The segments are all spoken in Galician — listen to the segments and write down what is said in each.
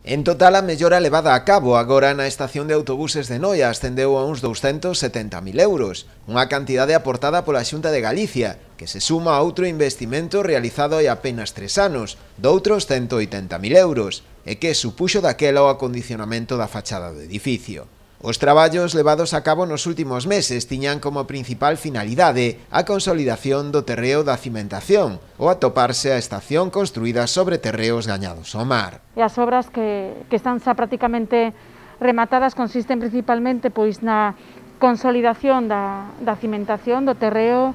En total, a mellora levada a cabo agora na estación de autobuses de Noia ascendeu a uns 270.000 euros, unha cantidade aportada pola Xunta de Galicia, que se suma a outro investimento realizado hai apenas 3 anos, doutros 180.000 euros, e que supuxo daquela o acondicionamento da fachada do edificio. Os traballos levados a cabo nos últimos meses tiñan como principal finalidade a consolidación do terreo da cimentación ou atoparse a estación construída sobre terreos gañados ao mar. E as obras que están xa prácticamente rematadas consisten principalmente na consolidación da cimentación do terreo,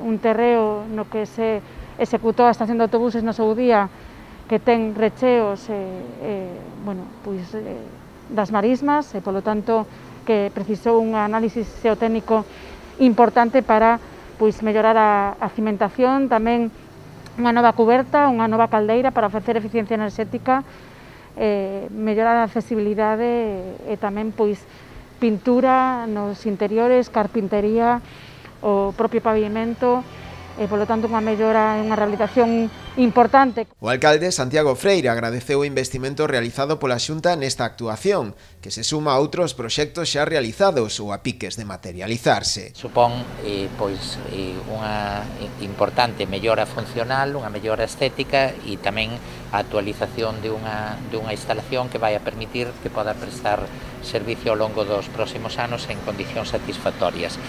un terreo no que se executou a estación de autobuses no seu día, que ten recheos das marismas e, polo tanto, que precisou un análisis xeotécnico importante para mellorar a cimentación, tamén unha nova cuberta, unha nova caldeira para ofrecer eficiencia enerxética, mellorar a accesibilidade e tamén pintura nos interiores, carpintería, o propio pavimento, e, polo tanto, unha mellora e unha rehabilitación importante. O alcalde Santiago Freire agradeceu o investimento realizado pola Xunta nesta actuación, que se suma a outros proxectos xa realizados ou a piques de materializarse. Supón unha importante mellora funcional, unha mellora estética e tamén a actualización de unha instalación que vai a permitir que poda prestar servicio ao longo dos próximos anos en condicións satisfactorias.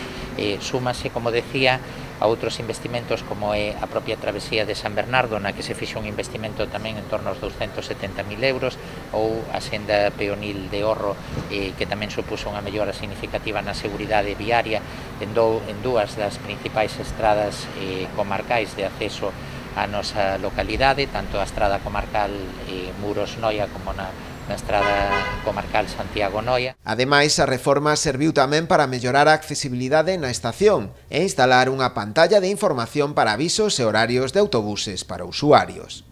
Súmase, como decía, a outros investimentos como é a propia travesía de San Bernardo, na que se fixe un investimento tamén en torno aos 270.000 euros, ou a senda peonil de Orro, que tamén supuso unha mellora significativa na seguridade viaria en dúas das principais estradas comarcais de acceso á nosa localidade, tanto a estrada comarcal Muros-Noia como na estrada comarcal Santiago-Noia. Ademais, a reforma serviu tamén para mellorar a accesibilidade na estación e instalar unha pantalla de información para avisos e horarios de autobuses para usuarios.